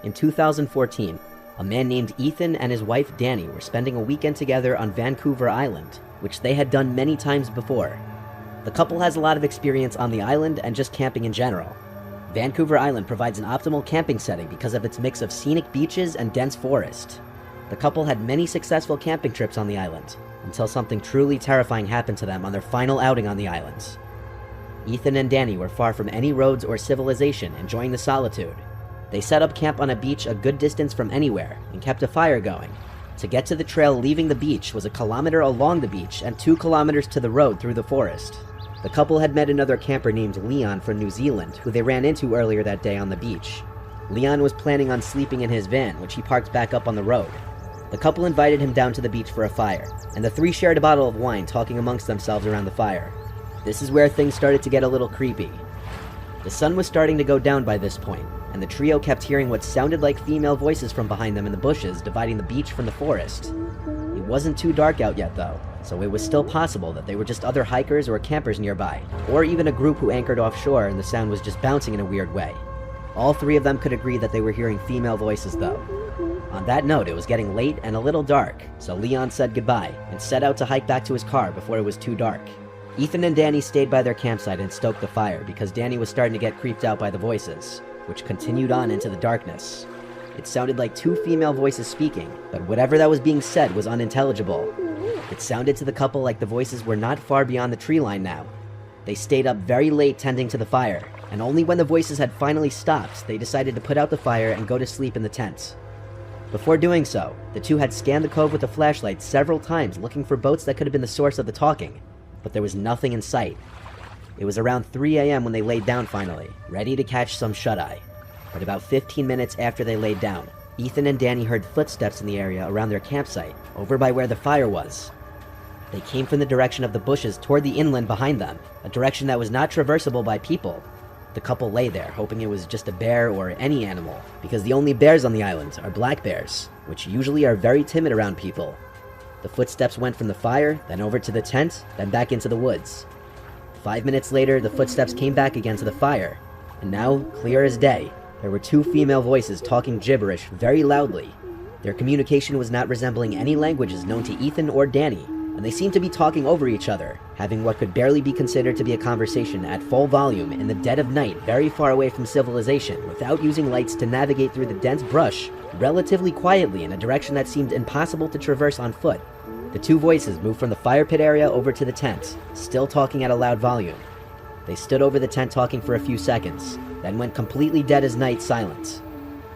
In 2014, a man named Ethan and his wife Danny were spending a weekend together on Vancouver Island, which they had done many times before. The couple has a lot of experience on the island and just camping in general. Vancouver Island provides an optimal camping setting because of its mix of scenic beaches and dense forest. The couple had many successful camping trips on the island, until something truly terrifying happened to them on their final outing on the island. Ethan and Danny were far from any roads or civilization, enjoying the solitude. They set up camp on a beach a good distance from anywhere and kept a fire going. To get to the trail leaving the beach was 1 kilometer along the beach and 2 kilometers to the road through the forest. The couple had met another camper named Leon from New Zealand, who they ran into earlier that day on the beach. Leon was planning on sleeping in his van, which he parked back up on the road. The couple invited him down to the beach for a fire, and the three shared a bottle of wine, talking amongst themselves around the fire. This is where things started to get a little creepy. The sun was starting to go down by this point, and the trio kept hearing what sounded like female voices from behind them in the bushes dividing the beach from the forest. It wasn't too dark out yet though, so it was still possible that they were just other hikers or campers nearby, or even a group who anchored offshore and the sound was just bouncing in a weird way. All three of them could agree that they were hearing female voices though. On that note, it was getting late and a little dark, so Leon said goodbye and set out to hike back to his car before it was too dark. Ethan and Danny stayed by their campsite and stoked the fire because Danny was starting to get creeped out by the voices, which continued on into the darkness. It sounded like two female voices speaking, but whatever that was being said was unintelligible. It sounded to the couple like the voices were not far beyond the tree line now. They stayed up very late tending to the fire, and only when the voices had finally stopped, they decided to put out the fire and go to sleep in the tent. Before doing so, the two had scanned the cove with a flashlight several times looking for boats that could have been the source of the talking, but there was nothing in sight. It was around 3 a.m. when they laid down finally, ready to catch some shut-eye. But about 15 minutes after they laid down, Ethan and Danny heard footsteps in the area around their campsite, over by where the fire was. They came from the direction of the bushes toward the inland behind them, a direction that was not traversable by people. The couple lay there, hoping it was just a bear or any animal, because the only bears on the island are black bears, which usually are very timid around people. The footsteps went from the fire, then over to the tent, then back into the woods. 5 minutes later, the footsteps came back again to the fire, and now, clear as day, there were two female voices talking gibberish very loudly. Their communication was not resembling any languages known to Ethan or Danny, and they seemed to be talking over each other, having what could barely be considered to be a conversation at full volume in the dead of night very far away from civilization without using lights to navigate through the dense brush relatively quietly in a direction that seemed impossible to traverse on foot. The two voices moved from the fire pit area over to the tent, still talking at a loud volume. They stood over the tent talking for a few seconds, then went completely dead as night silent.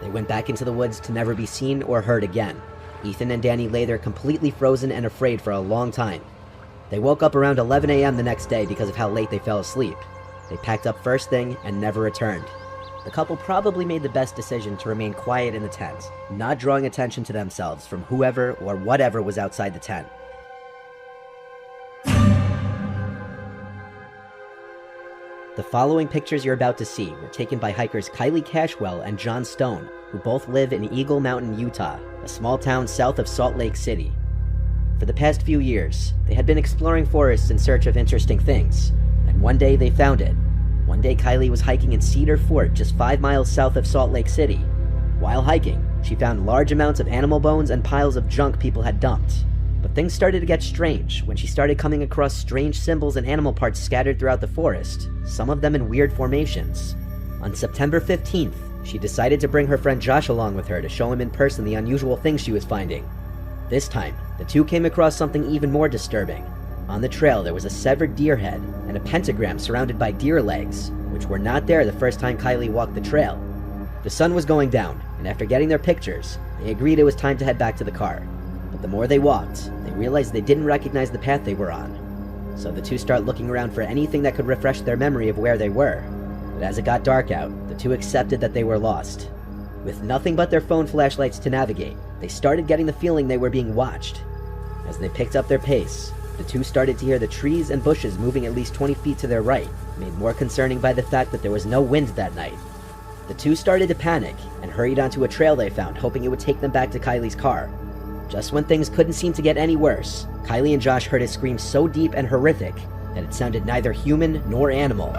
They went back into the woods to never be seen or heard again. Ethan and Danny lay there completely frozen and afraid for a long time. They woke up around 11 a.m. the next day because of how late they fell asleep. They packed up first thing and never returned. The couple probably made the best decision to remain quiet in the tent, not drawing attention to themselves from whoever or whatever was outside the tent. The following pictures you're about to see were taken by hikers Kylie Cashwell and John Stone, who both live in Eagle Mountain, Utah, a small town south of Salt Lake City. For the past few years, they had been exploring forests in search of interesting things, and one day they found it. One day Kylie was hiking in Cedar Fort, just 5 miles south of Salt Lake City. While hiking, she found large amounts of animal bones and piles of junk people had dumped. But things started to get strange when she started coming across strange symbols and animal parts scattered throughout the forest, some of them in weird formations. On September 15th, she decided to bring her friend Josh along with her to show him in person the unusual things she was finding. This time, the two came across something even more disturbing. On the trail, there was a severed deer head and a pentagram surrounded by deer legs, which were not there the first time Kylie walked the trail. The sun was going down, and after getting their pictures, they agreed it was time to head back to the car. But the more they walked, they realized they didn't recognize the path they were on. So the two start looking around for anything that could refresh their memory of where they were. But as it got dark out, the two accepted that they were lost. With nothing but their phone flashlights to navigate, they started getting the feeling they were being watched. As they picked up their pace, the two started to hear the trees and bushes moving at least 20 feet to their right, made more concerning by the fact that there was no wind that night. The two started to panic and hurried onto a trail they found, hoping it would take them back to Kylie's car. Just when things couldn't seem to get any worse, Kylie and Josh heard a scream so deep and horrific that it sounded neither human nor animal.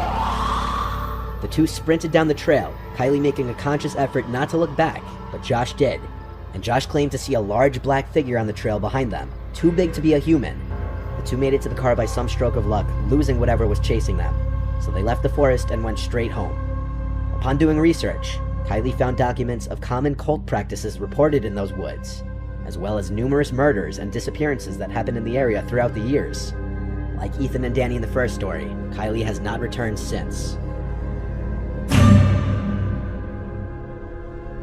The two sprinted down the trail, Kylie making a conscious effort not to look back, but Josh did. And Josh claimed to see a large black figure on the trail behind them, too big to be a human. The two made it to the car by some stroke of luck, losing whatever was chasing them. So they left the forest and went straight home. Upon doing research, Kylie found documents of common cult practices reported in those woods, as well as numerous murders and disappearances that happened in the area throughout the years. Like Ethan and Danny in the first story, Kylie has not returned since.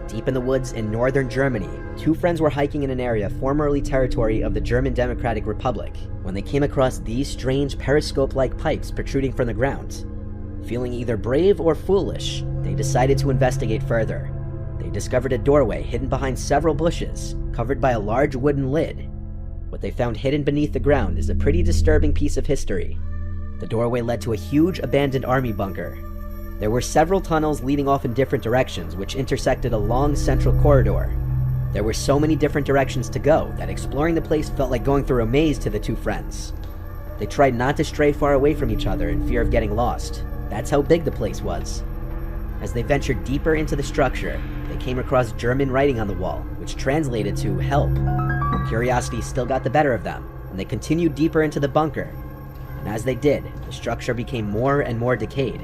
Deep in the woods in northern Germany, two friends were hiking in an area formerly territory of the German Democratic Republic when they came across these strange periscope-like pipes protruding from the ground. Feeling either brave or foolish, they decided to investigate further. They discovered a doorway hidden behind several bushes, covered by a large wooden lid. What they found hidden beneath the ground is a pretty disturbing piece of history. The doorway led to a huge abandoned army bunker. There were several tunnels leading off in different directions, which intersected a long central corridor. There were so many different directions to go that exploring the place felt like going through a maze to the two friends. They tried not to stray far away from each other in fear of getting lost. That's how big the place was. As they ventured deeper into the structure, they came across German writing on the wall, which translated to "help." Curiosity still got the better of them, and they continued deeper into the bunker. And as they did, the structure became more and more decayed.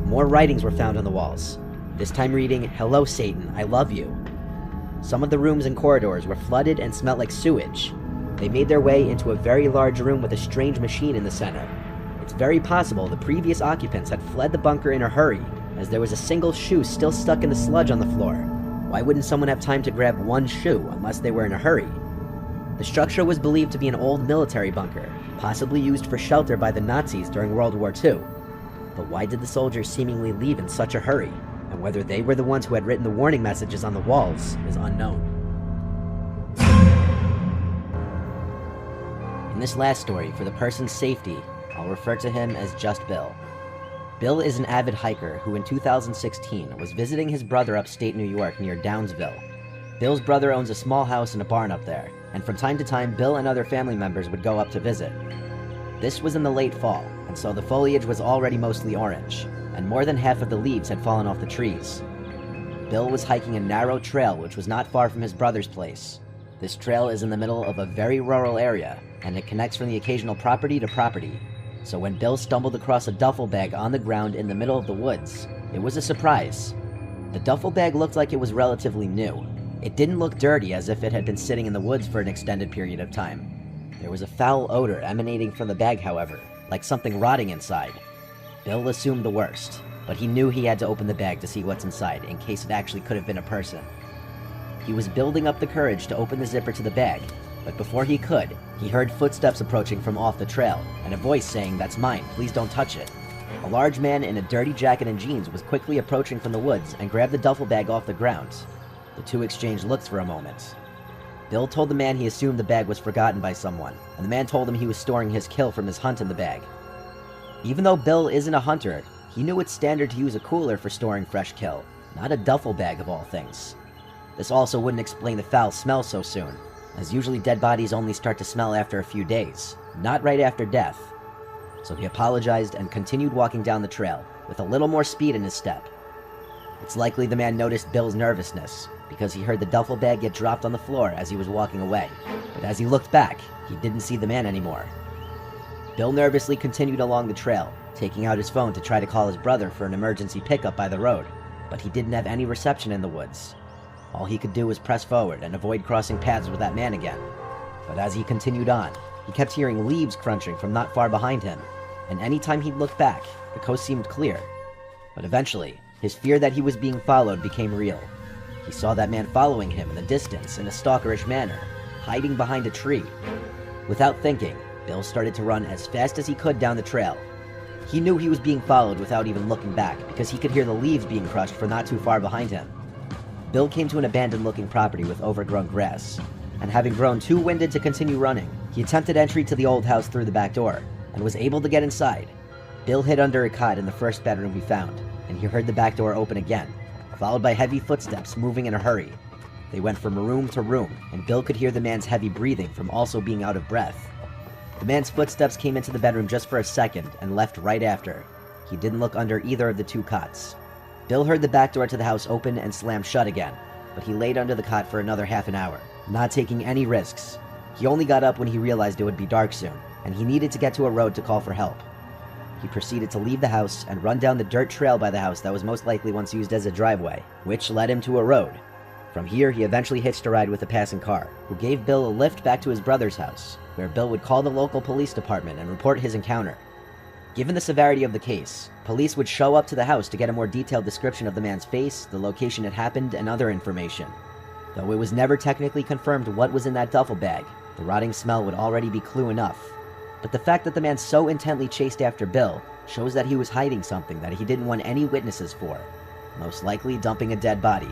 More writings were found on the walls, this time reading, "Hello Satan, I love you." Some of the rooms and corridors were flooded and smelled like sewage. They made their way into a very large room with a strange machine in the center. It's very possible the previous occupants had fled the bunker in a hurry, as there was a single shoe still stuck in the sludge on the floor. Why wouldn't someone have time to grab one shoe unless they were in a hurry? The structure was believed to be an old military bunker, possibly used for shelter by the Nazis during World War II. But why did the soldiers seemingly leave in such a hurry? And whether they were the ones who had written the warning messages on the walls is unknown. In this last story, for the person's safety, I'll refer to him as just Bill. Bill is an avid hiker who in 2016 was visiting his brother upstate New York near Downsville. Bill's brother owns a small house and a barn up there, and from time to time Bill and other family members would go up to visit. This was in the late fall, and so the foliage was already mostly orange, and more than half of the leaves had fallen off the trees. Bill was hiking a narrow trail which was not far from his brother's place. This trail is in the middle of a very rural area, and it connects from the occasional property to property. So when Bill stumbled across a duffel bag on the ground in the middle of the woods, it was a surprise. The duffel bag looked like it was relatively new. It didn't look dirty as if it had been sitting in the woods for an extended period of time. There was a foul odor emanating from the bag, however, like something rotting inside. Bill assumed the worst, but he knew he had to open the bag to see what's inside in case it actually could have been a person. He was building up the courage to open the zipper to the bag, but before he could, he heard footsteps approaching from off the trail, and a voice saying, "That's mine, please don't touch it." A large man in a dirty jacket and jeans was quickly approaching from the woods and grabbed the duffel bag off the ground. The two exchanged looks for a moment. Bill told the man he assumed the bag was forgotten by someone, and the man told him he was storing his kill from his hunt in the bag. Even though Bill isn't a hunter, he knew it's standard to use a cooler for storing fresh kill, not a duffel bag of all things. This also wouldn't explain the foul smell so soon, as usually dead bodies only start to smell after a few days, not right after death. So he apologized and continued walking down the trail, with a little more speed in his step. It's likely the man noticed Bill's nervousness, because he heard the duffel bag get dropped on the floor as he was walking away, but as he looked back, he didn't see the man anymore. Bill nervously continued along the trail, taking out his phone to try to call his brother for an emergency pickup by the road, but he didn't have any reception in the woods. All he could do was press forward and avoid crossing paths with that man again. But as he continued on, he kept hearing leaves crunching from not far behind him, and anytime he'd look back, the coast seemed clear. But eventually, his fear that he was being followed became real. He saw that man following him in the distance in a stalkerish manner, hiding behind a tree. Without thinking, Bill started to run as fast as he could down the trail. He knew he was being followed without even looking back, because he could hear the leaves being crushed for not too far behind him. Bill came to an abandoned-looking property with overgrown grass, and having grown too winded to continue running, he attempted entry to the old house through the back door, and was able to get inside. Bill hid under a cot in the first bedroom he found, and he heard the back door open again, followed by heavy footsteps moving in a hurry. They went from room to room, and Bill could hear the man's heavy breathing from also being out of breath. The man's footsteps came into the bedroom just for a second and left right after. He didn't look under either of the two cots. Bill heard the back door to the house open and slam shut again, but he laid under the cot for another half an hour, not taking any risks. He only got up when he realized it would be dark soon, and he needed to get to a road to call for help. He proceeded to leave the house and run down the dirt trail by the house that was most likely once used as a driveway, which led him to a road. From here, he eventually hitched a ride with a passing car, who gave Bill a lift back to his brother's house, where Bill would call the local police department and report his encounter. Given the severity of the case, police would show up to the house to get a more detailed description of the man's face, the location it happened, and other information. Though it was never technically confirmed what was in that duffel bag, the rotting smell would already be clue enough. But the fact that the man so intently chased after Bill shows that he was hiding something that he didn't want any witnesses for, most likely dumping a dead body.